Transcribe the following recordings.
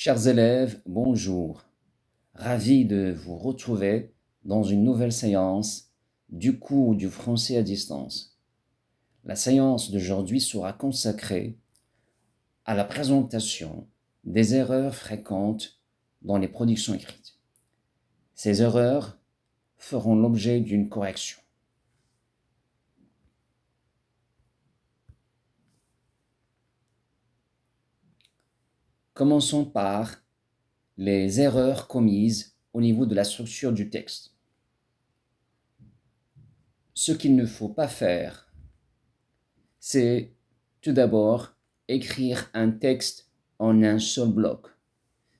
Chers élèves, bonjour. Ravi de vous retrouver dans une nouvelle séance du cours du français à distance. La séance d'aujourd'hui sera consacrée à la présentation des erreurs fréquentes dans les productions écrites. Ces erreurs feront l'objet d'une correction. Commençons par les erreurs commises au niveau de la structure du texte. Ce qu'il ne faut pas faire, c'est tout d'abord écrire un texte en un seul bloc,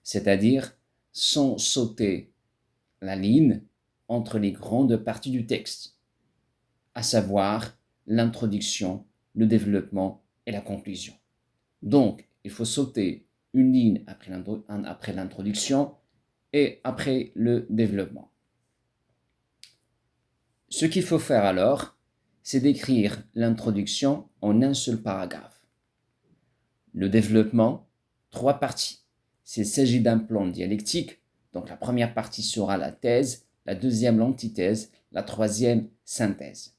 c'est-à-dire sans sauter la ligne entre les grandes parties du texte, à savoir l'introduction, le développement et la conclusion. Donc, il faut sauter une ligne après l'introduction et après le développement. Ce qu'il faut faire alors, c'est d'écrire l'introduction en un seul paragraphe. Le développement, 3 parties. S'il s'agit d'un plan dialectique, donc la première partie sera la thèse, la deuxième l'antithèse, la troisième synthèse.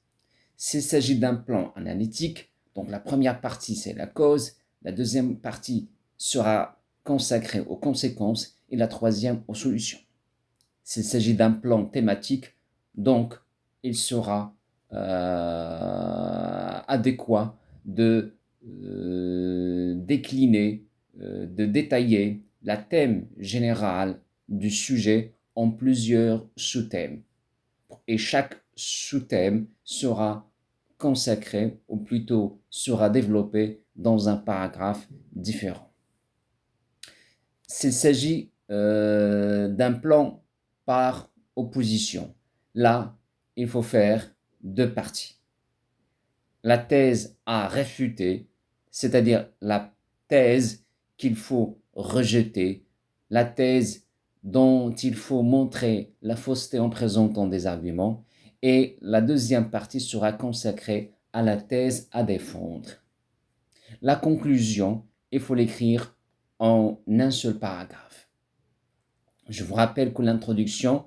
S'il s'agit d'un plan analytique, donc la première partie c'est la cause, la deuxième partie sera consacrée aux conséquences et la troisième aux solutions. S'il s'agit d'un plan thématique, donc il sera adéquat de décliner, de détailler la thème générale du sujet en plusieurs sous-thèmes. Et chaque sous-thème sera consacré, ou plutôt sera développé dans un paragraphe différent. S'il s'agit d'un plan par opposition, là, il faut faire 2 parties. La thèse à réfuter, c'est-à-dire la thèse qu'il faut rejeter, la thèse dont il faut montrer la fausseté en présentant des arguments, et la deuxième partie sera consacrée à la thèse à défendre. La conclusion, il faut l'écrire en un seul paragraphe. Je vous rappelle que l'introduction,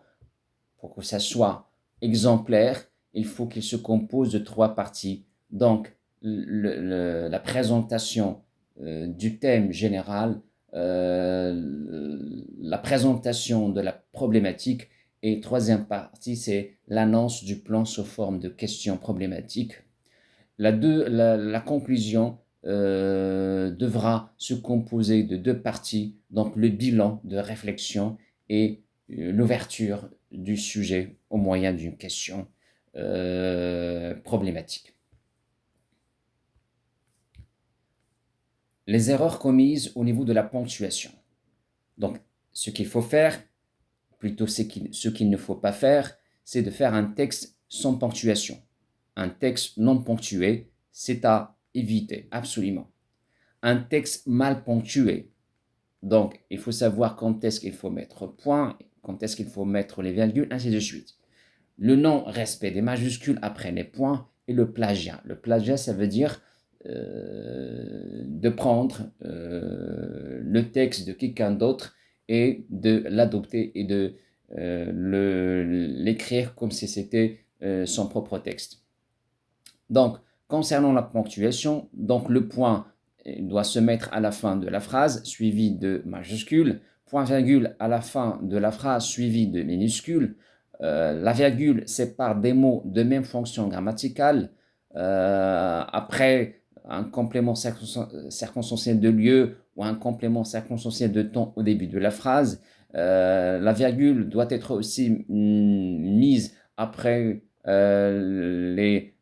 pour que ça soit exemplaire, il faut qu'il se compose de 3 parties. Donc, la présentation du thème général, la présentation de la problématique, et troisième partie, c'est l'annonce du plan sous forme de questions problématiques. La conclusion devra se composer de 2 parties, donc le bilan de réflexion et l'ouverture du sujet au moyen d'une question problématique. Les erreurs commises au niveau de la ponctuation. Donc, ce qu'il faut faire, plutôt ce qu'il ne faut pas faire, c'est de faire un texte sans ponctuation. Un texte non ponctué, c'est à éviter, absolument. Un texte mal ponctué, donc il faut savoir quand est-ce qu'il faut mettre point, quand est-ce qu'il faut mettre les virgules, ainsi de suite. Le non-respect des majuscules après les points et le plagiat. Le plagiat, ça veut dire de prendre le texte de quelqu'un d'autre et de l'adopter et de l'écrire comme si c'était son propre texte. Donc, concernant la ponctuation, donc le point doit se mettre à la fin de la phrase, suivi de majuscules, point-virgule à la fin de la phrase, suivi de minuscules. La virgule sépare des mots de même fonction grammaticale. Après un complément circonstanciel de lieu ou un complément circonstanciel de temps au début de la phrase, la virgule doit être aussi mise après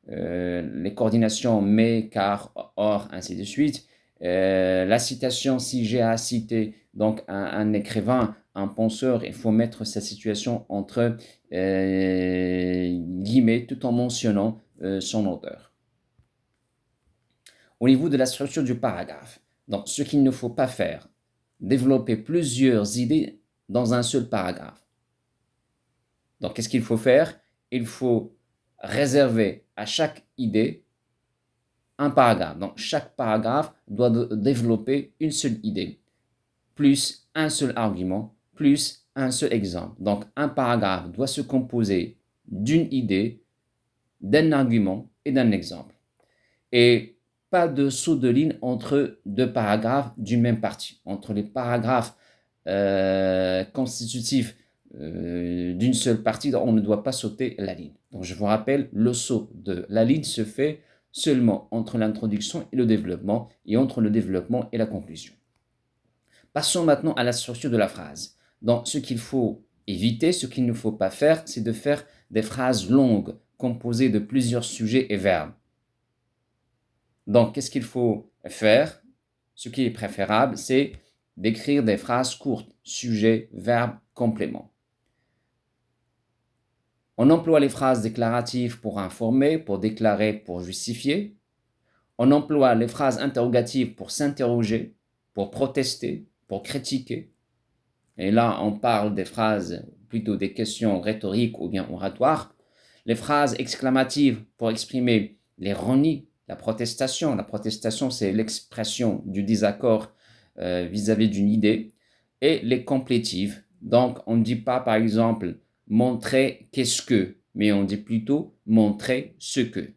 les coordinations mais, car, or, ainsi de suite. La citation, si j'ai à citer donc un écrivain, un penseur, il faut mettre sa situation entre guillemets tout en mentionnant son auteur. Au niveau de la structure du paragraphe, donc ce qu'il ne faut pas faire, développer plusieurs idées dans un seul paragraphe. Donc qu'est-ce qu'il faut faire? Il faut réserver à chaque idée un paragraphe. Donc chaque paragraphe doit développer une seule idée. plus un seul argument, plus un seul exemple. Donc, un paragraphe doit se composer d'une idée, d'un argument et d'un exemple. Et pas de saut de ligne entre deux paragraphes d'une même partie. Entre les paragraphes constitutifs d'une seule partie, on ne doit pas sauter la ligne. Donc, je vous rappelle, le saut de la ligne se fait seulement entre l'introduction et le développement, et entre le développement et la conclusion. Passons maintenant à la structure de la phrase. Donc, ce qu'il faut éviter, ce qu'il ne faut pas faire, c'est de faire des phrases longues, composées de plusieurs sujets et verbes. Donc, qu'est-ce qu'il faut faire? Ce qui est préférable, c'est d'écrire des phrases courtes, sujet, verbe, complément. On emploie les phrases déclaratives pour informer, pour déclarer, pour justifier. On emploie les phrases interrogatives pour s'interroger, pour protester, pour critiquer. Et là, on parle des phrases, plutôt des questions rhétoriques ou bien oratoires. Les phrases exclamatives pour exprimer l'ironie, la protestation. La protestation, c'est l'expression du désaccord vis-à-vis d'une idée. Et les complétives. Donc, on ne dit pas, par exemple, montrer qu'est-ce que, mais on dit plutôt montrer ce que.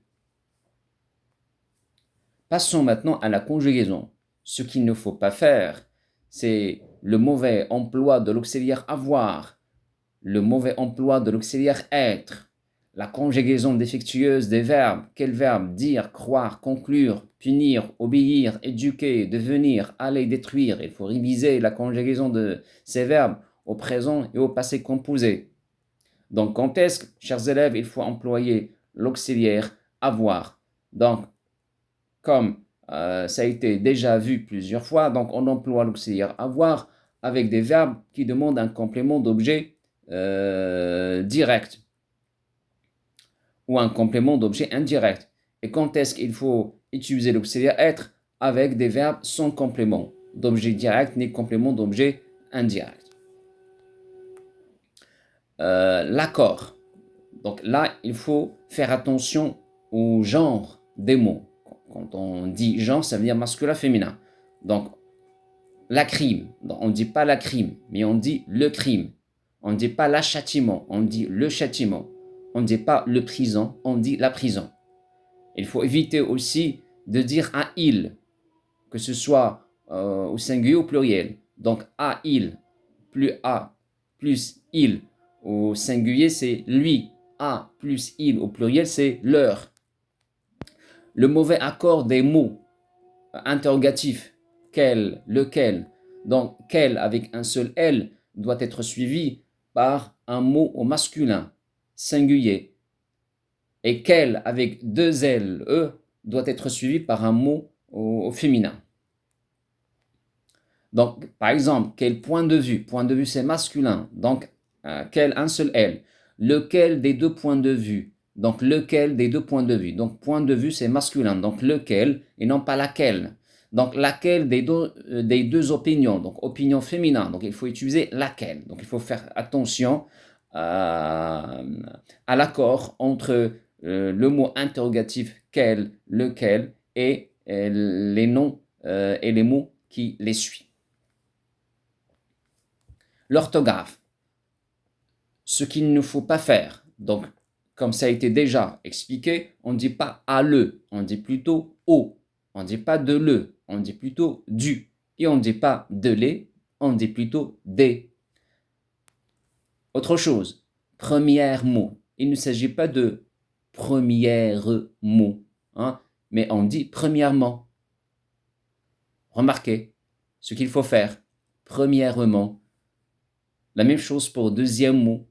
Passons maintenant à la conjugaison. Ce qu'il ne faut pas faire, c'est le mauvais emploi de l'auxiliaire avoir, le mauvais emploi de l'auxiliaire être, la conjugaison défectueuse des verbes. Quels verbes? Dire, croire, conclure, punir, obéir, éduquer, devenir, aller, détruire. Il faut réviser la conjugaison de ces verbes au présent et au passé composé. Donc, quand est-ce que, chers élèves, il faut employer l'auxiliaire avoir? Donc, comme ça a été déjà vu plusieurs fois, donc on emploie l'auxiliaire avoir avec des verbes qui demandent un complément d'objet direct ou un complément d'objet indirect. Et quand est-ce qu'il faut utiliser l'auxiliaire être? Avec des verbes sans complément d'objet direct ni complément d'objet indirect. L'accord. Donc là, il faut faire attention au genre des mots. Quand on dit genre, ça veut dire masculin, féminin. Donc, la crime, on ne dit pas la crime, mais on dit le crime. On ne dit pas la châtiment, on dit le châtiment. On ne dit pas le prison, on dit la prison. Il faut éviter aussi de dire un il, que ce soit au singulier ou au pluriel. Donc, à il, plus a, plus il. Au singulier, c'est lui. A plus il. Au pluriel, c'est leur. Le mauvais accord des mots interrogatifs, quel, lequel. Donc, quel avec un seul L doit être suivi par un mot au masculin, singulier. Et quel avec deux L, E, doit être suivi par un mot au féminin. Donc, par exemple, quel point de vue? Point de vue, c'est masculin. Donc, quel un seul L. Lequel des deux points de vue? Donc, lequel des deux points de vue? Donc, point de vue, c'est masculin. Donc, lequel et non pas laquelle. Donc, laquelle des deux opinions? Donc, opinion féminin. Donc, il faut utiliser laquelle. Donc, il faut faire attention à l'accord entre le mot interrogatif quel, lequel et les noms et les mots qui les suivent. L'orthographe, ce qu'il ne faut pas faire. Donc, comme ça a été déjà expliqué, on ne dit pas à le, on dit plutôt au. On ne dit pas de le, on dit plutôt du. Et on ne dit pas de les, on dit plutôt des. Autre chose, premier mot. Il ne s'agit pas de premier mot, hein, mais on dit premièrement. Remarquez ce qu'il faut faire. Premièrement. La même chose pour deuxième mot.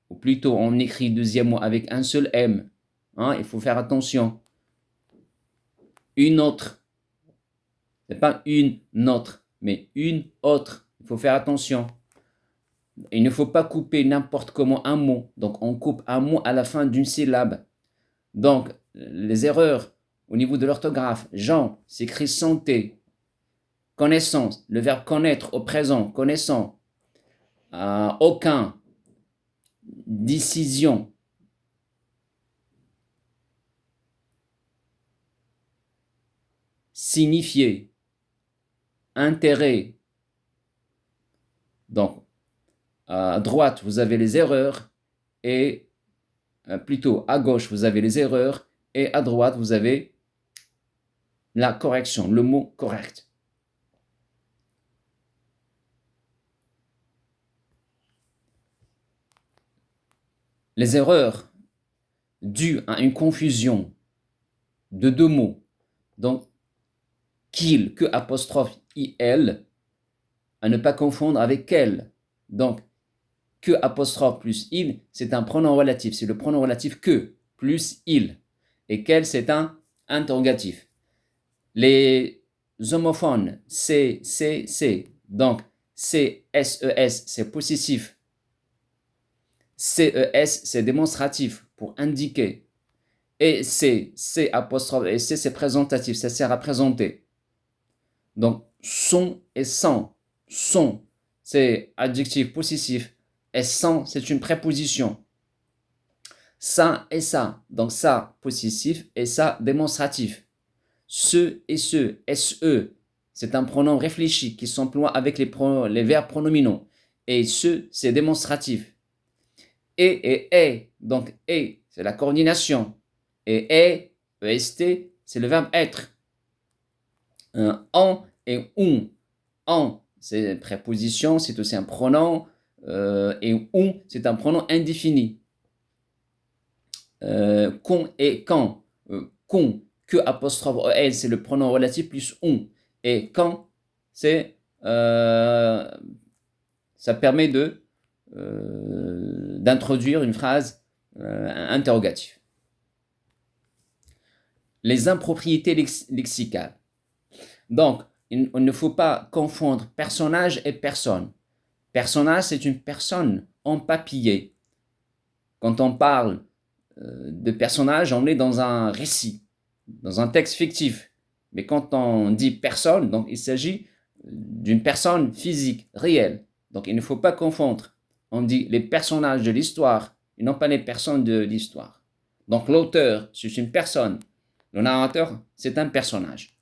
Ou plutôt, on écrit deuxième mot avec un seul M. Hein, il faut faire attention. Une autre. Ce n'est pas une autre, mais une autre. Il faut faire attention. Il ne faut pas couper n'importe comment un mot. Donc, on coupe un mot à la fin d'une syllabe. Donc, les erreurs au niveau de l'orthographe. Jean s'écrit santé. Connaissance. Le verbe connaître au présent. Connaissant. Aucun. Décision. Signifier. Intérêt. Donc, à droite, vous avez les erreurs et plutôt à gauche, vous avez les erreurs et à droite, vous avez la correction, le mot correct. Les erreurs dues à une confusion de deux mots, donc qu'il, que apostrophe il, à ne pas confondre avec quel. Donc, que apostrophe plus il, c'est un pronom relatif. C'est le pronom relatif que plus il. Et quel, c'est un interrogatif. Les homophones, c'est. Donc, C-S-E-S, c'est possessif. C-E-S, c'est démonstratif pour indiquer. Et C apostrophe, et C, c'est présentatif, ça sert à présenter. Donc, son et sans. Son, c'est adjectif possessif. Et sans, c'est une préposition. Ça et ça. Donc, ça, possessif, et ça, démonstratif. Ce et ce, SE, c'est un pronom réfléchi qui s'emploie avec les verbes pronominaux. Et ce, c'est démonstratif. Et est. Donc, et, c'est la coordination. Et est, EST, c'est le verbe être. En et on. En, c'est une préposition, c'est aussi un pronom. Et on, c'est un pronom indéfini. Con et quand. Con, que apostrophe el, c'est le pronom relatif plus on. Et quand, c'est ça permet d'introduire une phrase interrogative. Les impropriétés lexicales. Donc, il ne faut pas confondre personnage et personne. Personnage, c'est une personne en papier. Quand on parle de personnage, on est dans un récit, dans un texte fictif. Mais quand on dit personne, donc il s'agit d'une personne physique, réelle. Donc il ne faut pas confondre. On dit les personnages de l'histoire et non pas les personnes de l'histoire. Donc l'auteur, c'est une personne. Le narrateur, c'est un personnage.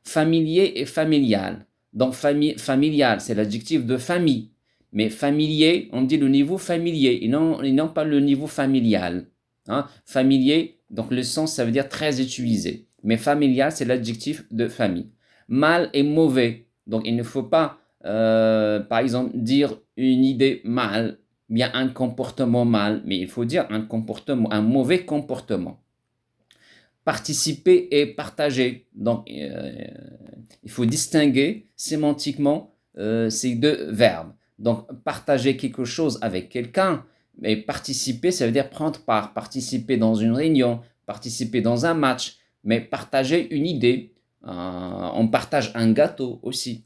Familier et familial. Donc familial, c'est l'adjectif de famille. Mais familier, on dit le niveau familier et non pas le niveau familial. Hein? Familier, donc le sens, ça veut dire très utilisé. Mais familial, c'est l'adjectif de famille. Mal et mauvais. Donc il ne faut pas, par exemple, dire une idée mal, bien un comportement mal, mais il faut dire un comportement, un mauvais comportement. Participer et partager. Donc il faut distinguer sémantiquement ces deux verbes. Donc, partager quelque chose avec quelqu'un, mais participer, ça veut dire prendre part, participer dans une réunion, participer dans un match, mais partager une idée. On partage un gâteau aussi.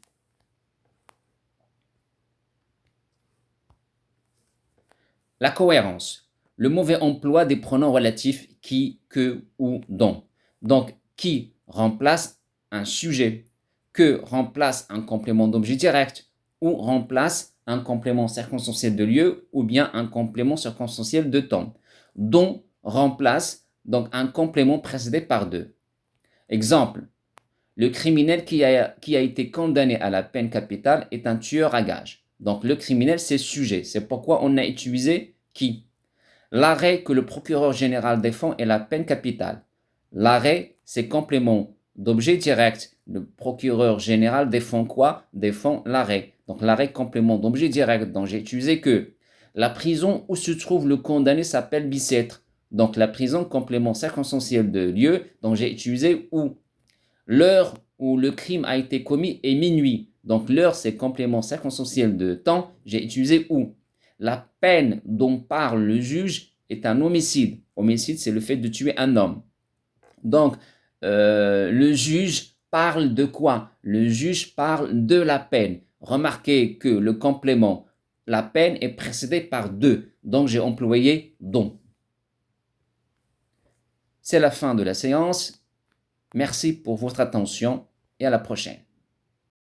La cohérence. Le mauvais emploi des pronoms relatifs qui, que ou dont. Donc, qui remplace un sujet, que remplace un complément d'objet direct ou remplace un complément circonstanciel de lieu ou bien un complément circonstanciel de temps. Dont remplace donc un complément précédé par deux. Exemple, le criminel qui a été condamné à la peine capitale est un tueur à gages. Donc le criminel, c'est sujet. C'est pourquoi on a utilisé qui. L'arrêt que le procureur général défend est la peine capitale. L'arrêt, c'est complément d'objet direct. Le procureur général défend quoi? Défend l'arrêt. Donc l'arrêt complément d'objet direct. Donc j'ai utilisé que. La prison où se trouve le condamné s'appelle Bicêtre. Donc la prison complément circonstanciel de lieu. Donc j'ai utilisé où. L'heure où le crime a été commis est minuit. Donc l'heure, c'est complément circonstanciel de temps. J'ai utilisé où. La peine dont parle le juge est un homicide. Homicide, c'est le fait de tuer un homme. Donc, le juge parle de quoi? Le juge parle de la peine. Remarquez que le complément, la peine est précédé par deux. Donc, j'ai employé dont. C'est la fin de la séance. Merci pour votre attention et à la prochaine.